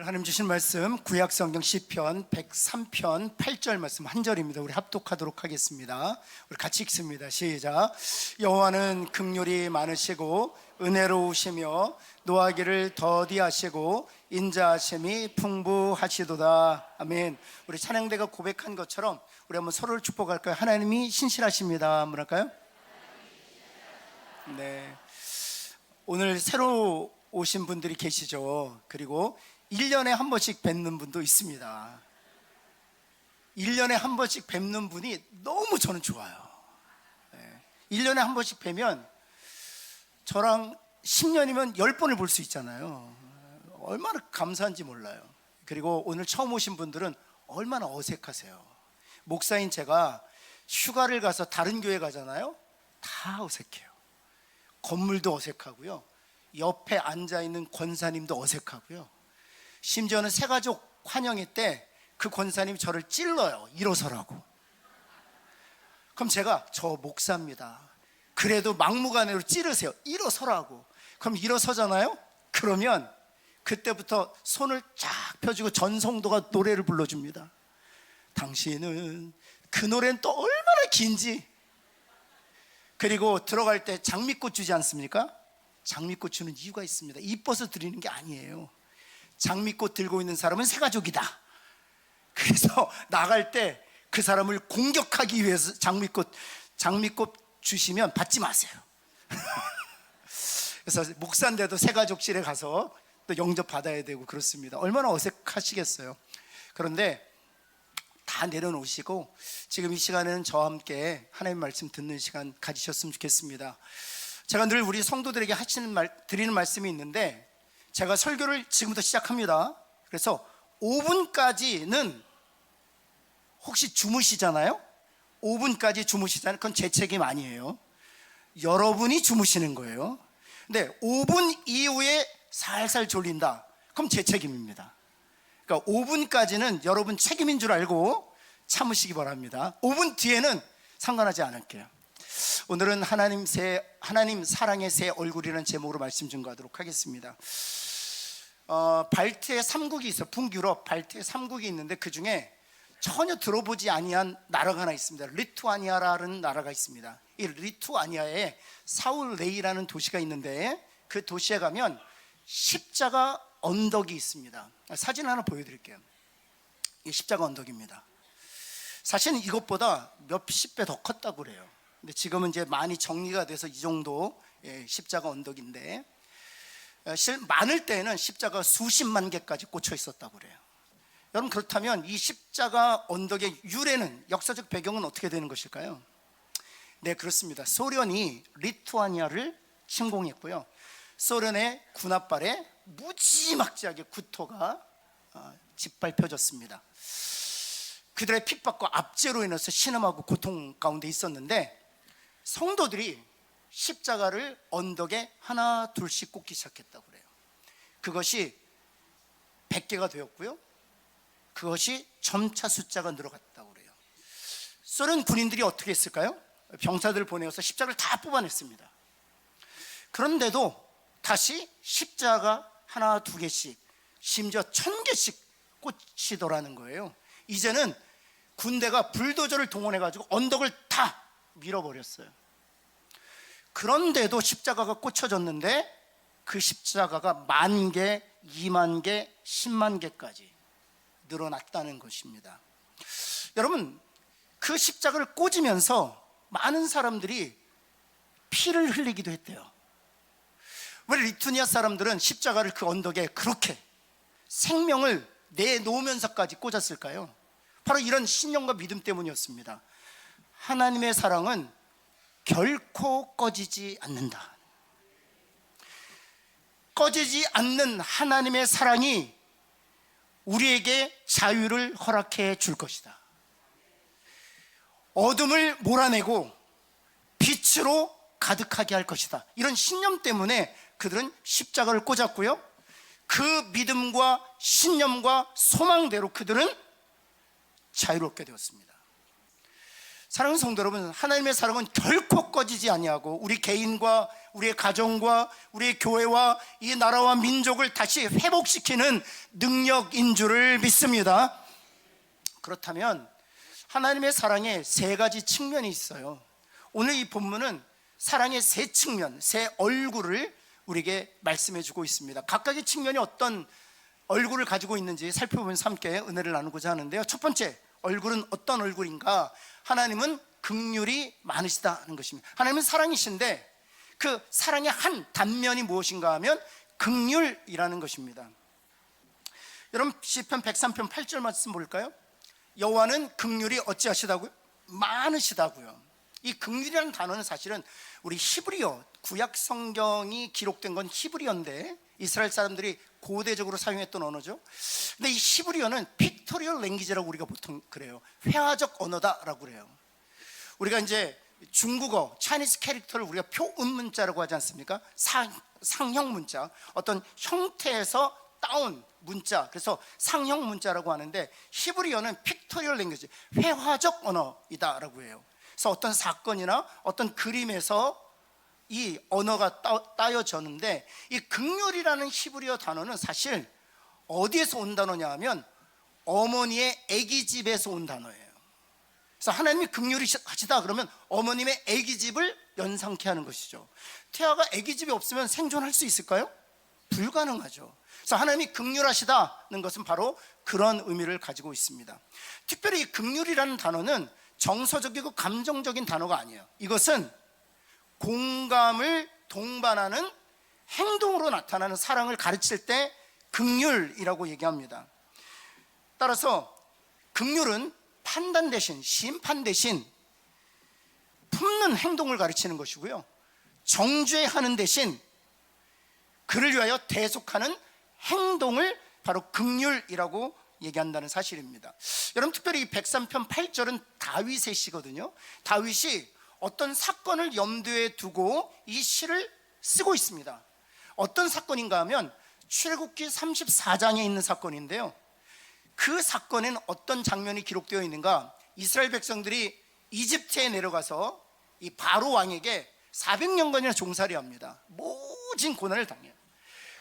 하나님 주신 말씀 구약성경 시편 103편 8절 말씀 한 절입니다. 우리 합독하도록 하겠습니다. 우리 같이 읽습니다. 시작. 여호와는 긍휼이 많으시고 은혜로우시며 노하기를 더디하시고 인자하심이 풍부하시도다. 아멘. 우리 찬양대가 고백한 것처럼 우리 한번 서로를 축복할까요? 하나님이 신실하십니다. 한번 할까요? 네. 오늘 새로 오신 분들이 계시죠. 그리고 1년에 한 번씩 뵙는 분도 있습니다. 1년에 한 번씩 뵙는 분이 너무 저는 좋아요. 1년에 한 번씩 뵈면 저랑 10년이면 10번을 볼 수 있잖아요. 얼마나 감사한지 몰라요. 그리고 오늘 처음 오신 분들은 얼마나 어색하세요. 목사인 제가 휴가를 가서 다른 교회 가잖아요. 다 어색해요. 건물도 어색하고요, 옆에 앉아있는 권사님도 어색하고요, 심지어는 새가족 환영회 때 그 권사님이 저를 찔러요. 일어서라고. 그럼 제가 저 목사입니다, 그래도 막무가내로 찌르세요. 일어서라고. 그럼 일어서잖아요. 그러면 그때부터 손을 쫙 펴주고 전성도가 노래를 불러줍니다. 당신은, 그 노래는 또 얼마나 긴지. 그리고 들어갈 때 장미꽃 주지 않습니까? 장미꽃 주는 이유가 있습니다. 이뻐서 드리는 게 아니에요. 장미꽃 들고 있는 사람은 새가족이다. 그래서 나갈 때 그 사람을 공격하기 위해서 장미꽃 주시면 받지 마세요. 그래서 목사인데도 새가족실에 가서 또 영접 받아야 되고 그렇습니다. 얼마나 어색하시겠어요. 그런데 다 내려놓으시고 지금 이 시간에는 저와 함께 하나님 말씀 듣는 시간 가지셨으면 좋겠습니다. 제가 늘 우리 성도들에게 드리는 말씀이 있는데, 제가 설교를 지금부터 시작합니다. 그래서 5분까지는 혹시 주무시잖아요. 5분까지 주무시잖아요. 그건 제 책임 아니에요. 여러분이 주무시는 거예요. 근데 5분 이후에 살살 졸린다, 그럼 제 책임입니다. 그러니까 5분까지는 여러분 책임인 줄 알고 참으시기 바랍니다. 5분 뒤에는 상관하지 않을게요. 오늘은 하나님 사랑의 새 얼굴이라는 제목으로 말씀 증거하도록 하겠습니다. 발트해 3국이 있어요. 북유럽 발트해 3국이 있는데 그 중에 전혀 들어보지 아니한 나라가 하나 있습니다. 리투아니아라는 나라가 있습니다. 이 리투아니아에 사울레이라는 도시가 있는데 그 도시에 가면 십자가 언덕이 있습니다. 사진 하나 보여드릴게요. 이 십자가 언덕입니다. 사실은 이것보다 몇십 배 더 컸다고 그래요. 근데 지금은 이제 많이 정리가 돼서 이 정도 십자가 언덕인데, 많을 때는 십자가 수십만 개까지 꽂혀 있었다고 그래요. 여러분, 그렇다면 이 십자가 언덕의 유래는, 역사적 배경은 어떻게 되는 것일까요? 네, 그렇습니다. 소련이 리투아니아를 침공했고요, 소련의 군합발에 무지막지하게 구토가 짓밟혀졌습니다. 그들의 핍박과 압제로 인해서 신음하고 고통 가운데 있었는데, 성도들이 십자가를 언덕에 하나 둘씩 꽂기 시작했다고 그래요. 그것이 100개가 되었고요, 그것이 점차 숫자가 늘어갔다고 그래요. 소련 군인들이 어떻게 했을까요? 병사들을 보내어서 십자가를 다 뽑아냈습니다. 그런데도 다시 십자가 하나 두 개씩, 심지어 1000개씩 꽂히더라는 거예요. 이제는 군대가 불도저를 동원해가지고 언덕을 다 밀어버렸어요. 그런데도 십자가가 꽂혀졌는데 그 십자가가 10,000개, 20,000개, 10만 개까지 늘어났다는 것입니다. 여러분, 그 십자가를 꽂으면서 많은 사람들이 피를 흘리기도 했대요. 왜 리투아니아 사람들은 십자가를 그 언덕에 그렇게 생명을 내놓으면서까지 꽂았을까요? 바로 이런 신념과 믿음 때문이었습니다. 하나님의 사랑은 결코 꺼지지 않는다. 꺼지지 않는 하나님의 사랑이 우리에게 자유를 허락해 줄 것이다. 어둠을 몰아내고 빛으로 가득하게 할 것이다. 이런 신념 때문에 그들은 십자가를 꽂았고요, 그 믿음과 신념과 소망대로 그들은 자유롭게 되었습니다. 사랑하는 성도 여러분, 하나님의 사랑은 결코 꺼지지 아니하고 우리 개인과 우리의 가정과 우리의 교회와 이 나라와 민족을 다시 회복시키는 능력인 줄을 믿습니다. 그렇다면 하나님의 사랑에 세 가지 측면이 있어요. 오늘 이 본문은 사랑의 세 측면, 세 얼굴을 우리에게 말씀해 주고 있습니다. 각각의 측면이 어떤 얼굴을 가지고 있는지 살펴보면서 함께 은혜를 나누고자 하는데요. 첫 번째, 얼굴은 어떤 얼굴인가? 하나님은 긍휼이 많으시다는 것입니다. 하나님은 사랑이신데 그 사랑의 한 단면이 무엇인가 하면 긍휼이라는 것입니다. 여러분, 시편 103편 8절 말씀 볼까요? 여호와는 긍휼이 어찌하시다고요? 많으시다고요. 이 긍휼이라는 단어는 사실은 우리 히브리어, 구약 성경이 기록된 건 히브리어인데 이스라엘 사람들이 고대적으로 사용했던 언어죠. 근데 이 히브리어는 픽토리얼 랭귀지라고 우리가 보통 그래요. 회화적 언어다라고 그래요. 우리가 이제 중국어, 차이니스 캐릭터를 우리가 표음 문자라고 하지 않습니까? 상형 문자, 어떤 형태에서 따온 문자, 그래서 상형 문자라고 하는데 히브리어는 픽토리얼 랭귀지, 회화적 언어이다라고 해요. 그래서 어떤 사건이나 어떤 그림에서 이 언어가 따여졌는데, 이 긍휼이라는 히브리어 단어는 사실 어디에서 온 단어냐 하면 어머니의 아기집에서 온 단어예요. 그래서 하나님이 긍휼이 하시다 그러면 어머님의 아기집을 연상케 하는 것이죠. 태아가 아기집이 없으면 생존할 수 있을까요? 불가능하죠. 그래서 하나님이 긍휼하시다는 것은 바로 그런 의미를 가지고 있습니다. 특별히 이 긍휼이라는 단어는 정서적이고 감정적인 단어가 아니에요. 이것은 공감을 동반하는 행동으로 나타나는 사랑을 가르칠 때 긍휼이라고 얘기합니다. 따라서 긍휼은 판단 대신, 심판 대신 품는 행동을 가르치는 것이고요, 정죄하는 대신 그를 위하여 대속하는 행동을 바로 긍휼이라고 얘기한다는 사실입니다. 여러분, 특별히 이 103편 8절은 다윗의 시거든요. 다윗이 어떤 사건을 염두에 두고 이 시를 쓰고 있습니다. 어떤 사건인가 하면 출애굽기 34장에 있는 사건인데요, 그 사건에는 어떤 장면이 기록되어 있는가? 이스라엘 백성들이 이집트에 내려가서 이 바로 왕에게 400년간이나 종살이 합니다. 모진 고난을 당해요.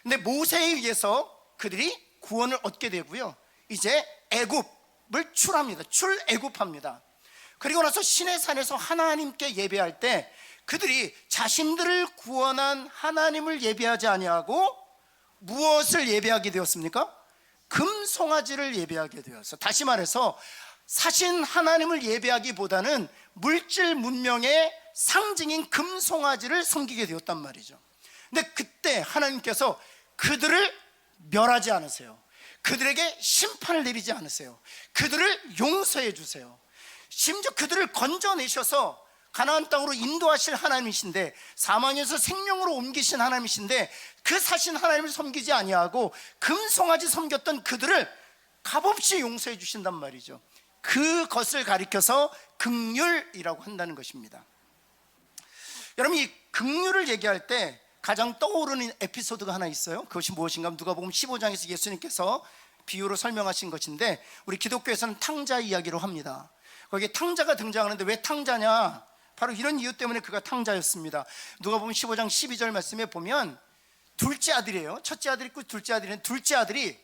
근데 모세에 의해서 그들이 구원을 얻게 되고요, 이제 애굽을 출애굽합니다. 그리고 나서 시내산에서 하나님께 예배할 때 그들이 자신들을 구원한 하나님을 예배하지 아니하고 무엇을 예배하게 되었습니까? 금송아지를 예배하게 되었어. 다시 말해서 사신 하나님을 예배하기보다는 물질 문명의 상징인 금송아지를 섬기게 되었단 말이죠. 근데 그때 하나님께서 그들을 멸하지 않으세요. 그들에게 심판을 내리지 않으세요. 그들을 용서해 주세요. 심지어 그들을 건져내셔서 가나안 땅으로 인도하실 하나님이신데, 사망에서 생명으로 옮기신 하나님이신데, 그 사신 하나님을 섬기지 아니하고 금송아지 섬겼던 그들을 값없이 용서해 주신단 말이죠. 그것을 가리켜서 긍휼이라고 한다는 것입니다. 여러분, 이 긍휼을 얘기할 때 가장 떠오르는 에피소드가 하나 있어요. 그것이 무엇인가 하면 누가복음 15장에서 예수님께서 비유로 설명하신 것인데, 우리 기독교에서는 탕자 이야기로 합니다. 거기에 탕자가 등장하는데 왜 탕자냐? 바로 이런 이유 때문에 그가 탕자였습니다. 누가복음 15장 12절 말씀에 보면 둘째 아들이에요. 첫째 아들이 있고 둘째 아들인데, 둘째 아들이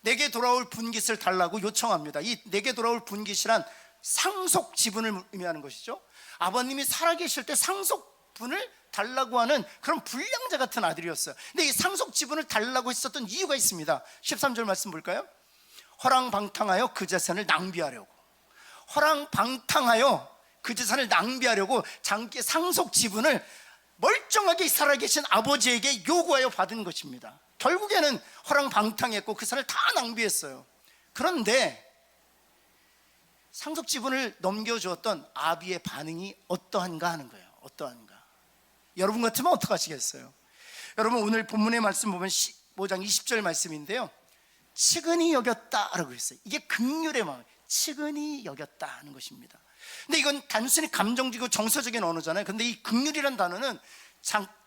내게 돌아올 분깃을 달라고 요청합니다. 이 내게 돌아올 분깃이란 상속 지분을 의미하는 것이죠. 아버님이 살아계실 때 상속분을 달라고 하는 그런 불량자 같은 아들이었어요. 근데 이 상속 지분을 달라고 했었던 이유가 있습니다. 13절 말씀 볼까요? 허랑방탕하여 그 재산을 낭비하려고, 허랑방탕하여 그 재산을 낭비하려고 장기 상속 지분을 멀쩡하게 살아계신 아버지에게 요구하여 받은 것입니다. 결국에는 허랑방탕했고 그 재산을 다 낭비했어요. 그런데 상속 지분을 넘겨주었던 아비의 반응이 어떠한가 하는 거예요. 어떠한가? 여러분 같으면 어떡하시겠어요? 여러분, 오늘 본문의 말씀 보면 15장 20절 말씀인데요, 측은히 여겼다라고 했어요. 이게 긍휼의 마음, 측은히 여겼다 하는 것입니다. 근데 이건 단순히 감정적이고 정서적인 언어잖아요. 근데 이 긍휼이라는 단어는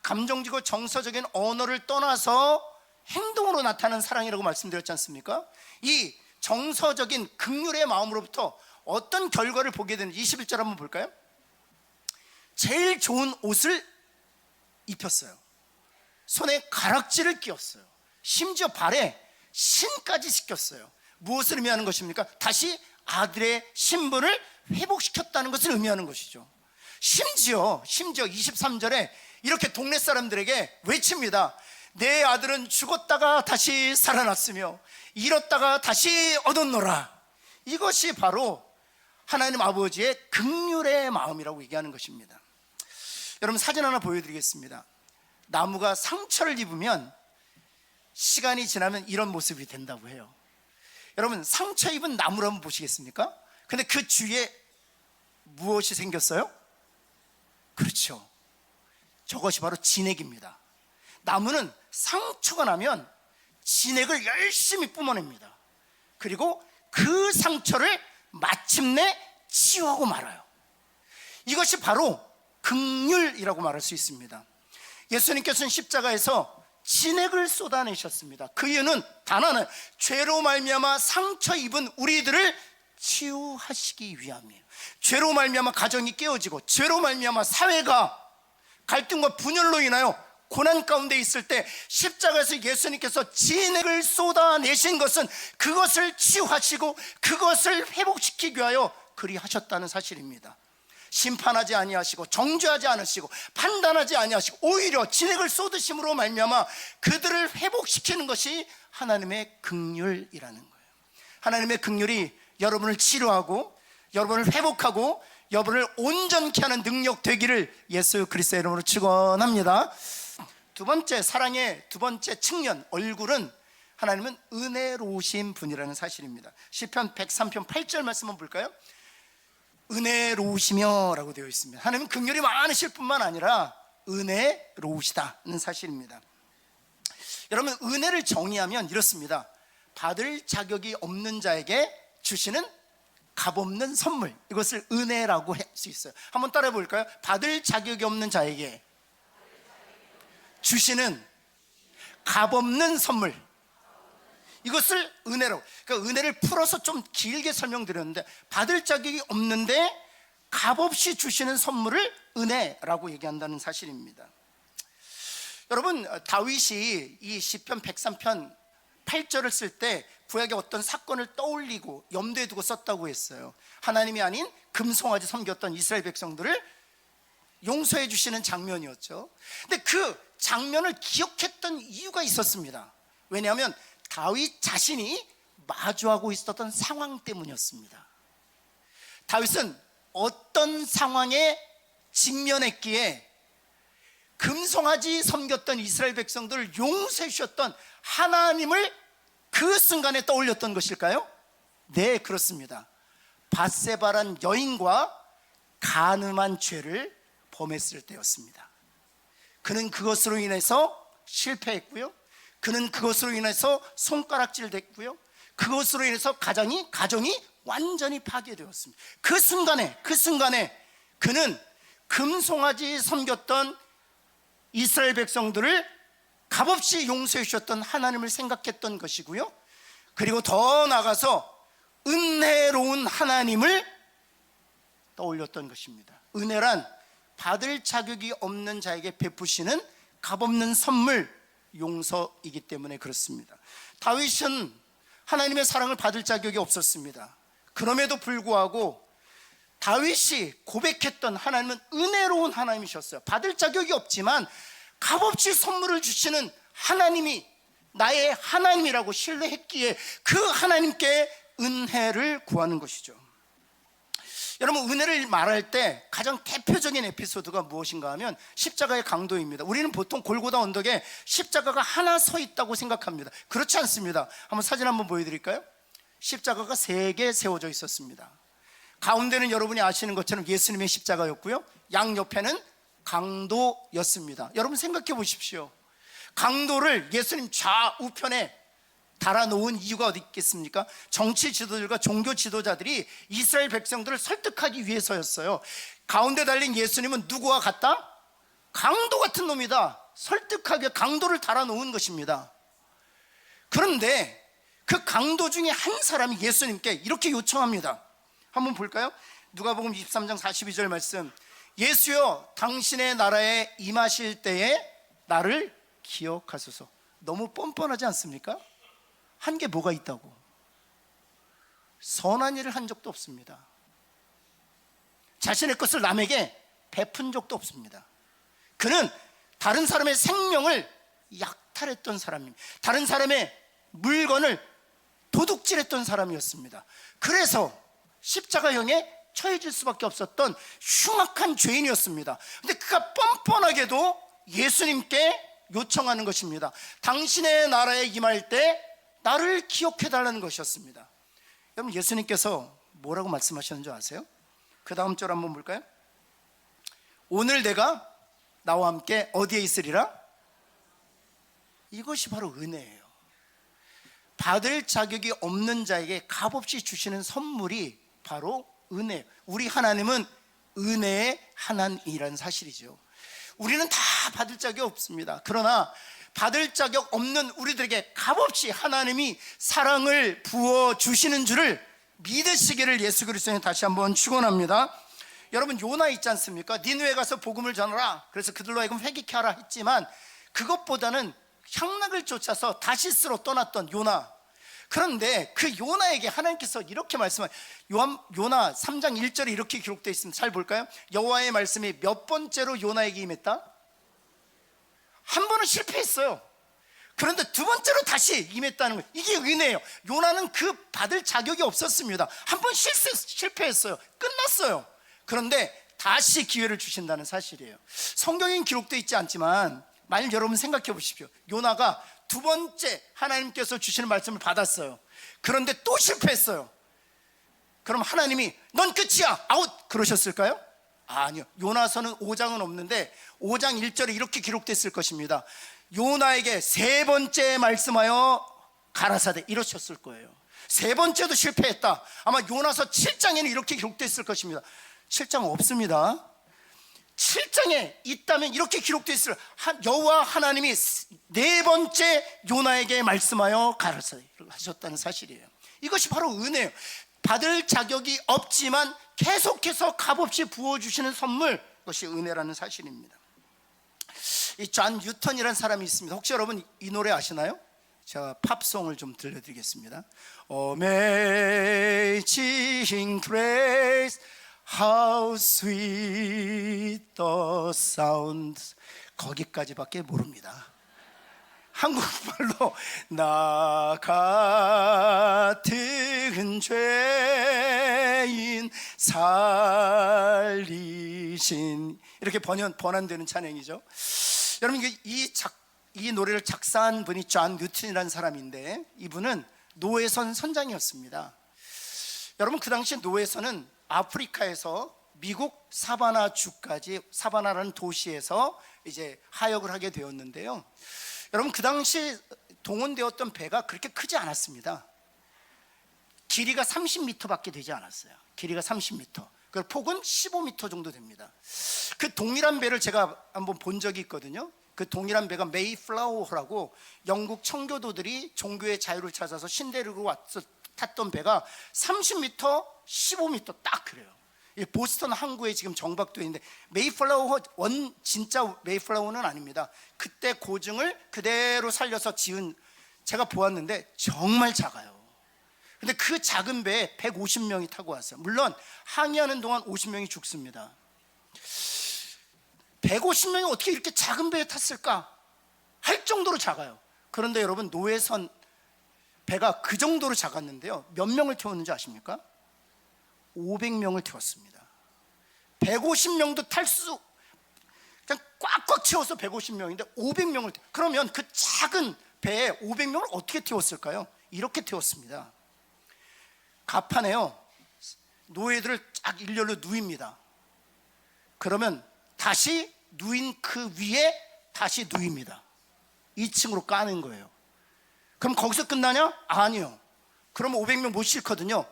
감정적이고 정서적인 언어를 떠나서 행동으로 나타나는 사랑이라고 말씀드렸지 않습니까? 이 정서적인 긍휼의 마음으로부터 어떤 결과를 보게 되는지 21절 한번 볼까요? 제일 좋은 옷을 입혔어요. 손에 가락지를 끼웠어요. 심지어 발에 신까지 신겼어요. 무엇을 의미하는 것입니까? 다시 아들의 신분을 회복시켰다는 것을 의미하는 것이죠. 심지어 23절에 이렇게 동네 사람들에게 외칩니다. 내 아들은 죽었다가 다시 살아났으며 잃었다가 다시 얻었노라. 이것이 바로 하나님 아버지의 긍휼의 마음이라고 얘기하는 것입니다. 여러분, 사진 하나 보여드리겠습니다. 나무가 상처를 입으면 시간이 지나면 이런 모습이 된다고 해요. 여러분, 상처 입은 나무를 한번 보시겠습니까? 근데 그 주위에 무엇이 생겼어요? 그렇죠, 저것이 바로 진액입니다. 나무는 상처가 나면 진액을 열심히 뿜어냅니다. 그리고 그 상처를 마침내 치유하고 말아요. 이것이 바로 긍휼이라고 말할 수 있습니다. 예수님께서는 십자가에서 진액을 쏟아내셨습니다. 그 이유는 단 하나, 죄로 말미암아 상처 입은 우리들을 치유하시기 위함이에요. 죄로 말미암아 가정이 깨어지고, 죄로 말미암아 사회가 갈등과 분열로 인하여 고난 가운데 있을 때 십자가에서 예수님께서 진액을 쏟아내신 것은 그것을 치유하시고 그것을 회복시키기 위하여 그리 하셨다는 사실입니다. 심판하지 아니하시고 정죄하지 않으시고 판단하지 아니하시고 오히려 진액을 쏟으심으로 말미암아 그들을 회복시키는 것이 하나님의 긍휼이라는 거예요. 하나님의 긍휼이 여러분을 치료하고 여러분을 회복하고 여러분을 온전케 하는 능력 되기를 예수 그리스도의 이름으로 축원합니다. 두 번째, 사랑의 두 번째 측면, 얼굴은 하나님은 은혜로우신 분이라는 사실입니다. 시편 103편 8절 말씀 한번 볼까요? 은혜로우시며 라고 되어 있습니다. 하나님은 긍휼이 많으실 뿐만 아니라 은혜로우시다는 사실입니다. 여러분, 은혜를 정의하면 이렇습니다. 받을 자격이 없는 자에게 주시는 값없는 선물, 이것을 은혜라고 할 수 있어요. 한번 따라해 볼까요? 받을 자격이 없는 자에게 주시는 값없는 선물, 이것을 은혜라고. 그러니까 은혜를 풀어서 좀 길게 설명드렸는데, 받을 자격이 없는데 값없이 주시는 선물을 은혜라고 얘기한다는 사실입니다. 여러분, 다윗이 이 시편 103편 8절을 쓸 때 구약의 어떤 사건을 떠올리고 염두에 두고 썼다고 했어요. 하나님이 아닌 금송아지 섬겼던 이스라엘 백성들을 용서해 주시는 장면이었죠. 근데 그 장면을 기억했던 이유가 있었습니다. 왜냐하면 다윗 자신이 마주하고 있었던 상황 때문이었습니다. 다윗은 어떤 상황에 직면했기에 금송아지 섬겼던 이스라엘 백성들을 용서해 주셨던 하나님을 그 순간에 떠올렸던 것일까요? 네, 그렇습니다. 밧세바란 여인과 간음한 죄를 범했을 때였습니다. 그는 그것으로 인해서 실패했고요, 그는 그것으로 인해서 손가락질 됐고요, 그것으로 인해서 가정이 완전히 파괴되었습니다. 그 순간에 그는 금송아지 섬겼던 이스라엘 백성들을 값없이 용서해 주셨던 하나님을 생각했던 것이고요, 그리고 더 나아가서 은혜로운 하나님을 떠올렸던 것입니다. 은혜란 받을 자격이 없는 자에게 베푸시는 값없는 선물, 용서이기 때문에 그렇습니다. 다윗은 하나님의 사랑을 받을 자격이 없었습니다. 그럼에도 불구하고 다윗이 고백했던 하나님은 은혜로운 하나님이셨어요. 받을 자격이 없지만 값없이 선물을 주시는 하나님이 나의 하나님이라고 신뢰했기에 그 하나님께 은혜를 구하는 것이죠. 여러분, 은혜를 말할 때 가장 대표적인 에피소드가 무엇인가 하면 십자가의 강도입니다. 우리는 보통 골고다 언덕에 십자가가 하나 서 있다고 생각합니다. 그렇지 않습니다. 한번 사진 한번 보여드릴까요? 십자가가 3개 세워져 있었습니다. 가운데는 여러분이 아시는 것처럼 예수님의 십자가였고요, 양옆에는 강도였습니다. 여러분 생각해 보십시오. 강도를 예수님 좌우편에 달아놓은 이유가 어디 있겠습니까? 정치 지도자들과 종교 지도자들이 이스라엘 백성들을 설득하기 위해서였어요. 가운데 달린 예수님은 누구와 같다? 강도 같은 놈이다. 설득하기 위해 강도를 달아놓은 것입니다. 그런데 그 강도 중에 한 사람이 예수님께 이렇게 요청합니다. 한번 볼까요? 누가복음 23장 42절 말씀. 예수여 당신의 나라에 임하실 때에 나를 기억하소서. 너무 뻔뻔하지 않습니까? 한 게 뭐가 있다고? 선한 일을 한 적도 없습니다. 자신의 것을 남에게 베푼 적도 없습니다. 그는 다른 사람의 생명을 약탈했던 사람입니다. 다른 사람의 물건을 도둑질했던 사람이었습니다. 그래서 십자가형에 처해질 수밖에 없었던 흉악한 죄인이었습니다. 근데 그가 뻔뻔하게도 예수님께 요청하는 것입니다. 당신의 나라에 임할 때 나를 기억해달라는 것이었습니다. 여러분, 예수님께서 뭐라고 말씀하셨는 줄 아세요? 그 다음 절 한번 볼까요? 오늘 내가 나와 함께 어디에 있으리라? 이것이 바로 은혜예요. 받을 자격이 없는 자에게 값없이 주시는 선물이 바로 은혜예요. 우리 하나님은 은혜의 하나님이라는 사실이죠. 우리는 다 받을 자격이 없습니다. 그러나 받을 자격 없는 우리들에게 값없이 하나님이 사랑을 부어주시는 줄을 믿으시기를 예수 그리스도에 다시 한번 축원합니다. 여러분, 요나 있지 않습니까? 니느웨 가서 복음을 전하라. 그래서 그들로 하여금 회개케 하라 했지만 그것보다는 향락을 쫓아서 다시스로 떠났던 요나. 그런데 그 요나에게 하나님께서 이렇게 말씀하세요. 요나 3장 1절에 이렇게 기록되어 있습니다. 잘 볼까요? 여호와의 말씀이 몇 번째로 요나에게 임했다? 한 번은 실패했어요. 그런데 두 번째로 다시 임했다는 거예요. 이게 은혜예요. 요나는 그 받을 자격이 없었습니다. 한 번 실패했어요. 끝났어요. 그런데 다시 기회를 주신다는 사실이에요. 성경엔 기록되어 있지 않지만 만일 여러분 생각해 보십시오. 요나가 두 번째 하나님께서 주시는 말씀을 받았어요. 그런데 또 실패했어요. 그럼 하나님이 넌 끝이야, 아웃 그러셨을까요? 아니요. 요나서는 5장은 없는데 5장 1절에 이렇게 기록됐을 것입니다. 요나에게 세 번째 말씀하여 가라사대 이러셨을 거예요. 세 번째도 실패했다. 아마 요나서 7장에는 이렇게 기록됐을 것입니다. 7장 없습니다. 7장에 있다면 이렇게 기록되어 있을 여호와 하나님이 네 번째 요나에게 말씀하여 가라사대 하셨다는 사실이에요. 이것이 바로 은혜예요. 받을 자격이 없지만 계속해서 값없이 부어주시는 선물, 그것이 은혜라는 사실입니다. 이 존 뉴턴이라는 사람이 있습니다. 혹시 여러분 이 노래 아시나요? 제가 팝송을 좀 들려드리겠습니다. Amazing grace, how sweet the sound. 거기까지밖에 모릅니다. 한국말로 나 같은 죄인 살리신, 이렇게 번안되는 찬양이죠. 여러분, 이 노래를 작사한 분이 존 뉴턴이라는 사람인데 이분은 노회선 선장이었습니다. 여러분, 그 당시 노회선은 아프리카에서 미국 사바나 주까지, 사바나라는 도시에서 이제 하역을 하게 되었는데요. 여러분, 그 당시 동원되었던 배가 그렇게 크지 않았습니다. 길이가 30m밖에 되지 않았어요. 길이가 30m. 그리고 폭은 15m 정도 됩니다. 그 동일한 배를 제가 한번 본 적이 있거든요. 그 동일한 배가 메이플라워라고 영국 청교도들이 종교의 자유를 찾아서 신대륙으로 와서 탔던 배가 30m, 15m 딱 그래요. 보스턴 항구에 지금 정박되어 있는데 메이플라워 진짜 메이플라워는 아닙니다. 그때 고증을 그대로 살려서 지은, 제가 보았는데 정말 작아요. 근데 그 작은 배에 150명이 타고 왔어요. 물론 항해하는 동안 50명이 죽습니다. 150명이 어떻게 이렇게 작은 배에 탔을까 할 정도로 작아요. 그런데 여러분, 노회선 배가 그 정도로 작았는데요, 몇 명을 태웠는지 아십니까? 500명을 태웠습니다. 150명도 탈 수, 그냥 꽉꽉 채워서 150명인데 500명을 그러면 그 작은 배에 500명을 어떻게 태웠을까요? 이렇게 태웠습니다. 갑판에요, 노예들을 쫙 일렬로 누입니다. 그러면 다시 누인 그 위에 다시 누입니다. 2층으로 까는 거예요. 그럼 거기서 끝나냐? 아니요. 그러면 500명 못 싣거든요.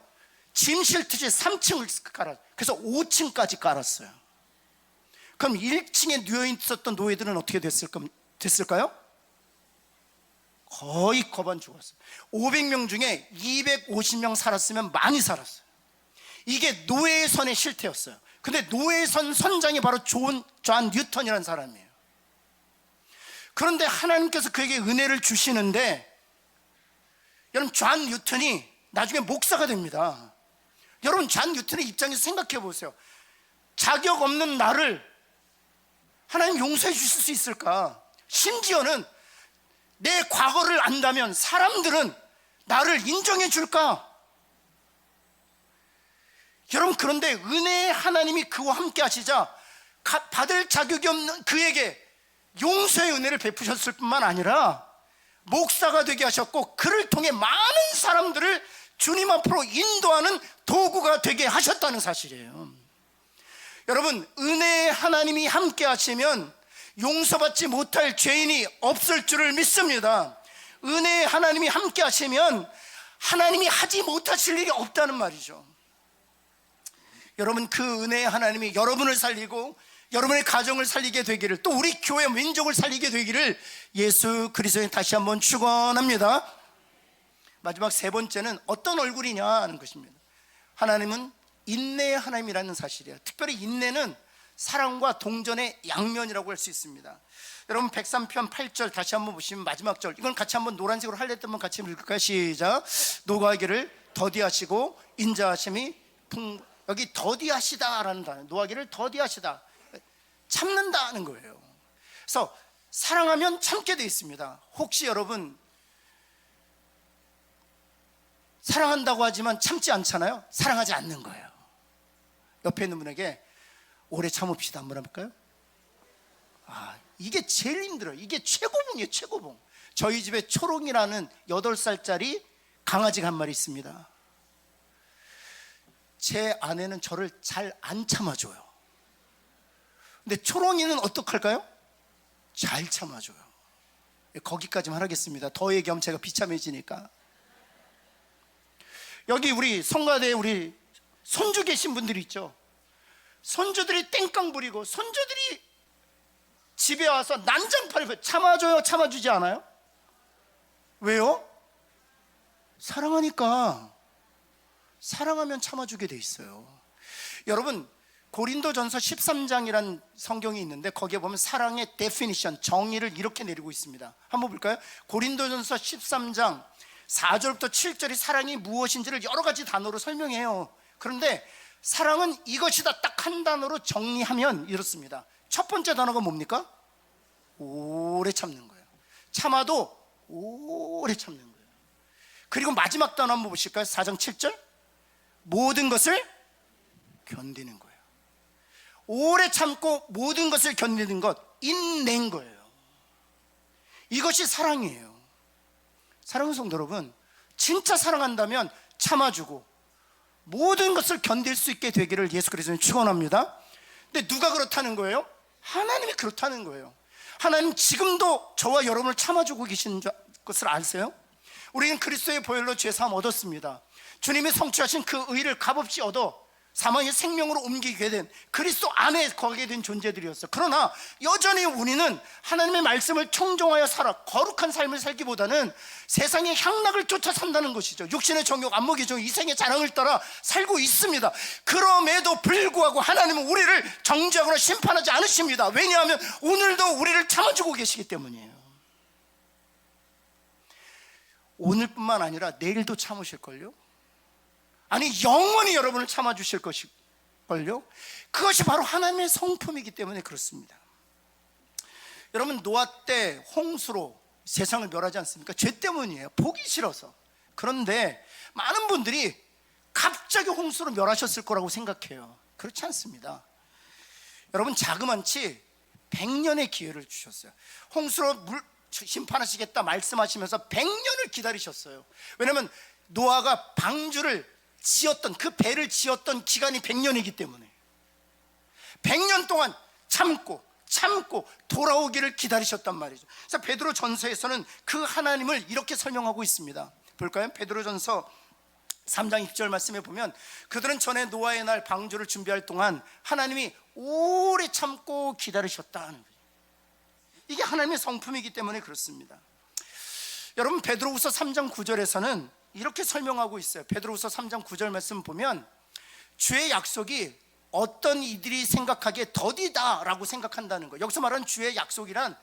짐 실듯이 3층을 깔았어요. 그래서 5층까지 깔았어요. 그럼 1층에 누워 있었던 노예들은 어떻게 됐을까요? 거의 거반 죽었어요. 500명 중에 250명 살았으면 많이 살았어요. 이게 노예의 선의 실태였어요. 근데 노예의 선 선장이 바로 존 뉴턴이라는 사람이에요. 그런데 하나님께서 그에게 은혜를 주시는데, 여러분 존 뉴턴이 나중에 목사가 됩니다. 여러분 존 뉴턴의 입장에서 생각해 보세요. 자격 없는 나를 하나님 용서해 주실 수 있을까? 심지어는 내 과거를 안다면 사람들은 나를 인정해 줄까? 여러분, 그런데 은혜의 하나님이 그와 함께 하시자 받을 자격이 없는 그에게 용서의 은혜를 베푸셨을 뿐만 아니라 목사가 되게 하셨고, 그를 통해 많은 사람들을 주님 앞으로 인도하는 도구가 되게 하셨다는 사실이에요. 여러분, 은혜의 하나님이 함께 하시면 용서받지 못할 죄인이 없을 줄을 믿습니다. 은혜의 하나님이 함께 하시면 하나님이 하지 못하실 일이 없다는 말이죠. 여러분, 그 은혜의 하나님이 여러분을 살리고 여러분의 가정을 살리게 되기를, 또 우리 교회 민족을 살리게 되기를 예수 그리스도에 다시 한번 축원합니다. 마지막 세 번째는 어떤 얼굴이냐 하는 것입니다. 하나님은 인내의 하나님이라는 사실이에요. 특별히 인내는 사랑과 동전의 양면이라고 할 수 있습니다. 여러분, 103편 8절 다시 한번 보시면 마지막 절, 이건 같이 한번 노란색으로 할랬던 같이 읽을까요? 시작. 노하기를 더디하시고 인자하심이 여기 더디하시다라는 단어, 노하기를 더디하시다, 참는다는 거예요. 그래서 사랑하면 참게 돼 있습니다. 혹시 여러분 사랑한다고 하지만 참지 않잖아요. 사랑하지 않는 거예요. 옆에 있는 분에게 오래 참읍시다 한번 해볼까요? 이게 제일 힘들어요. 이게 최고봉이에요, 최고봉. 저희 집에 초롱이라는 8살짜리 강아지가 한 마리 있습니다. 제 아내는 저를 잘 안 참아줘요. 근데 초롱이는 어떡할까요? 잘 참아줘요. 거기까지만 하겠습니다. 더 얘기하면 제가 비참해지니까. 여기 우리 성가대에 우리 손주 계신 분들이 있죠. 손주들이 땡깡 부리고 손주들이 집에 와서 난장판을 참아줘요, 참아주지 않아요? 왜요? 사랑하니까. 사랑하면 참아주게 돼 있어요. 여러분, 고린도전서 13장이란 성경이 있는데 거기에 보면 사랑의 데피니션, 정의를 이렇게 내리고 있습니다. 한번 볼까요? 고린도전서 13장 4절부터 7절이 사랑이 무엇인지를 여러 가지 단어로 설명해요. 그런데 사랑은 이것이다 딱 한 단어로 정리하면 이렇습니다. 첫 번째 단어가 뭡니까? 오래 참는 거예요. 참아도 오래 참는 거예요. 그리고 마지막 단어 한번 보실까요? 4장 7절, 모든 것을 견디는 거예요. 오래 참고 모든 것을 견디는 것, 인내인 거예요. 이것이 사랑이에요. 사랑하는 성도 여러분, 진짜 사랑한다면 참아주고 모든 것을 견딜 수 있게 되기를 예수 그리스도는 축원합니다. 근데 누가 그렇다는 거예요? 하나님이 그렇다는 거예요. 하나님 지금도 저와 여러분을 참아주고 계신 것을 아세요? 우리는 그리스도의 보혈로 죄사함 얻었습니다. 주님이 성취하신 그 의를 값없이 얻어 사망의 생명으로 옮기게 된 그리스도 안에 거하게 된 존재들이었어요. 그러나 여전히 우리는 하나님의 말씀을 청종하여 살아 거룩한 삶을 살기보다는 세상의 향락을 쫓아 산다는 것이죠. 육신의 정욕, 안목의 정욕, 이생의 자랑을 따라 살고 있습니다. 그럼에도 불구하고 하나님은 우리를 정죄하거나 심판하지 않으십니다. 왜냐하면 오늘도 우리를 참아주고 계시기 때문이에요. 오늘뿐만 아니라 내일도 참으실걸요? 아니, 영원히 여러분을 참아주실 것일걸요? 그것이 바로 하나님의 성품이기 때문에 그렇습니다. 여러분, 노아 때 홍수로 세상을 멸하지 않습니까? 죄 때문이에요. 보기 싫어서. 그런데 많은 분들이 갑자기 홍수로 멸하셨을 거라고 생각해요. 그렇지 않습니다. 여러분, 자그만치 100년의 기회를 주셨어요. 홍수로 심판하시겠다 말씀하시면서 100년을 기다리셨어요. 왜냐하면 노아가 방주를 지었던, 그 배를 지었던 기간이 100년이기 때문에 100년 동안 참고 돌아오기를 기다리셨단 말이죠. 그래서 베드로 전서에서는 그 하나님을 이렇게 설명하고 있습니다. 볼까요? 베드로 전서 3장 2절 말씀에 보면 그들은 전에 노아의 날 방주를 준비할 동안 하나님이 오래 참고 기다리셨다는 거예요. 이게 하나님의 성품이기 때문에 그렇습니다. 여러분, 베드로후서 3장 9절에서는 이렇게 설명하고 있어요. 베드로후서 3장 9절 말씀 보면 주의 약속이 어떤 이들이 생각하기에 더디다라고 생각한다는 거예요. 여기서 말하는 주의 약속이란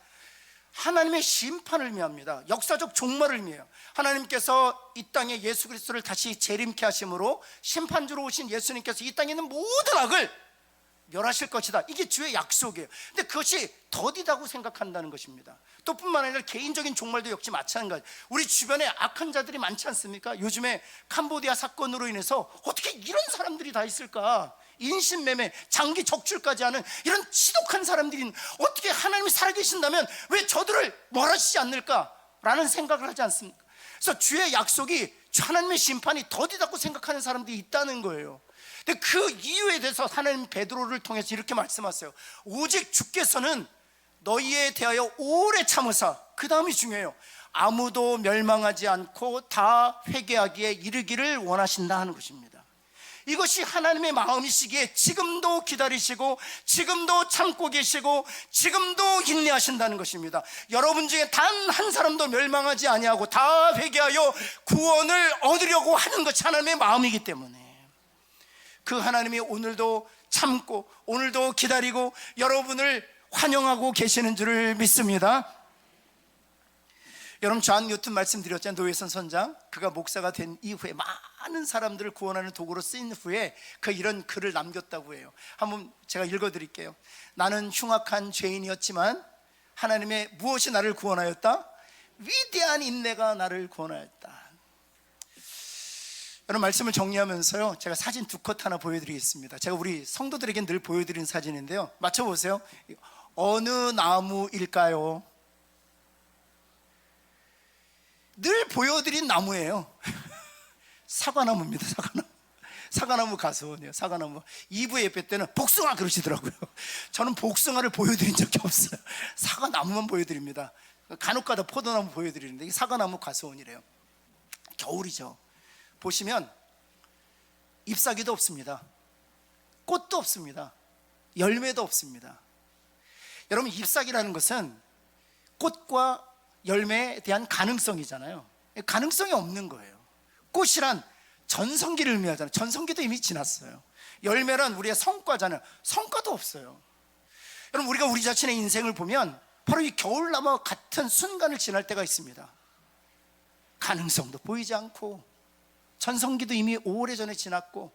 하나님의 심판을 의미합니다. 역사적 종말을 의미해요. 하나님께서 이 땅에 예수 그리스도를 다시 재림케 하심으로 심판주로 오신 예수님께서 이 땅에 있는 모든 악을 멸하실 것이다. 이게 주의 약속이에요. 근데 그것이 더디다고 생각한다는 것입니다. 또 뿐만 아니라 개인적인 종말도 역시 마찬가지. 우리 주변에 악한 자들이 많지 않습니까? 요즘에 캄보디아 사건으로 인해서 어떻게 이런 사람들이 다 있을까? 인신매매, 장기 적출까지 하는 이런 지독한 사람들이 어떻게 하나님이 살아계신다면 왜 저들을 몰아주시지 않을까라는 생각을 하지 않습니까? 그래서 주의 약속이 하나님의 심판이 더디다고 생각하는 사람들이 있다는 거예요. 근데 그 이유에 대해서 하나님 베드로를 통해서 이렇게 말씀하세요. 오직 주께서는 너희에 대하여 오래 참으사, 그 다음이 중요해요, 아무도 멸망하지 않고 다 회개하기에 이르기를 원하신다 하는 것입니다. 이것이 하나님의 마음이시기에 지금도 기다리시고 지금도 참고 계시고 지금도 인내하신다는 것입니다. 여러분 중에 단 한 사람도 멸망하지 아니하고 다 회개하여 구원을 얻으려고 하는 것이 하나님의 마음이기 때문에 그 하나님이 오늘도 참고 오늘도 기다리고 여러분을 환영하고 계시는 줄을 믿습니다. 여러분, 존 뉴턴 말씀드렸잖아요. 노회선 선장, 그가 목사가 된 이후에 많은 사람들을 구원하는 도구로 쓰인 후에 그 이런 글을 남겼다고 해요. 한번 제가 읽어드릴게요. 나는 흉악한 죄인이었지만 하나님의 무엇이 나를 구원하였다? 위대한 인내가 나를 구원하였다. 여러분, 말씀을 정리하면서요, 제가 사진 두 컷 하나 보여드리겠습니다. 제가 우리 성도들에게 늘 보여드리는 사진인데요, 맞춰보세요. 어느 나무일까요? 늘 보여드린 나무예요. 사과나무입니다. 사과나무 가수원이에요. 사과나무. 2부 예배 때는 복숭아 그러시더라고요. 저는 복숭아를 보여드린 적이 없어요. 사과나무만 보여드립니다. 간혹가다 포도나무 보여드리는데 이게 사과나무 가수원이래요. 겨울이죠. 보시면 잎사귀도 없습니다. 꽃도 없습니다. 열매도 없습니다. 여러분, 잎사귀라는 것은 꽃과 열매에 대한 가능성이잖아요. 가능성이 없는 거예요. 꽃이란 전성기를 의미하잖아요. 전성기도 이미 지났어요. 열매란 우리의 성과잖아요. 성과도 없어요. 여러분, 우리가 우리 자신의 인생을 보면 바로 이 겨울나무와 같은 순간을 지날 때가 있습니다. 가능성도 보이지 않고 전성기도 이미 오래전에 지났고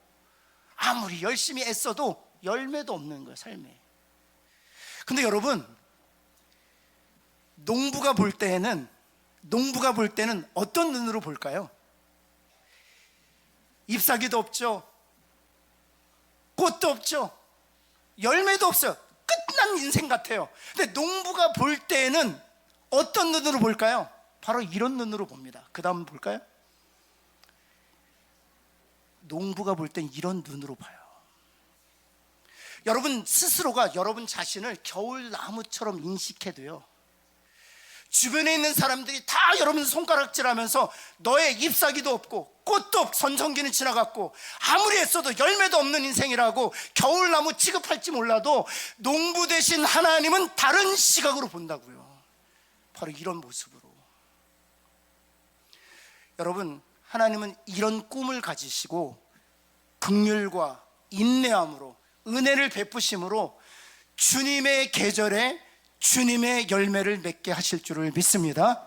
아무리 열심히 애써도 열매도 없는 거예요, 삶에. 근데 여러분, 농부가 볼 때는 어떤 눈으로 볼까요? 잎사귀도 없죠, 꽃도 없죠, 열매도 없어요. 끝난 인생 같아요. 근데 농부가 볼 때는 어떤 눈으로 볼까요? 바로 이런 눈으로 봅니다. 그 다음 볼까요? 농부가 볼 땐 이런 눈으로 봐요. 여러분 스스로가 여러분 자신을 겨울나무처럼 인식해도요, 주변에 있는 사람들이 다 여러분 손가락질하면서 너의 잎사귀도 없고 꽃도 없고 전성기는 지나갔고 아무리 애써도 열매도 없는 인생이라고 겨울나무 취급할지 몰라도 농부 되신 하나님은 다른 시각으로 본다고요. 바로 이런 모습으로. 여러분, 하나님은 이런 꿈을 가지시고 긍휼과 인내함으로 은혜를 베푸심으로 주님의 계절에 주님의 열매를 맺게 하실 줄을 믿습니다.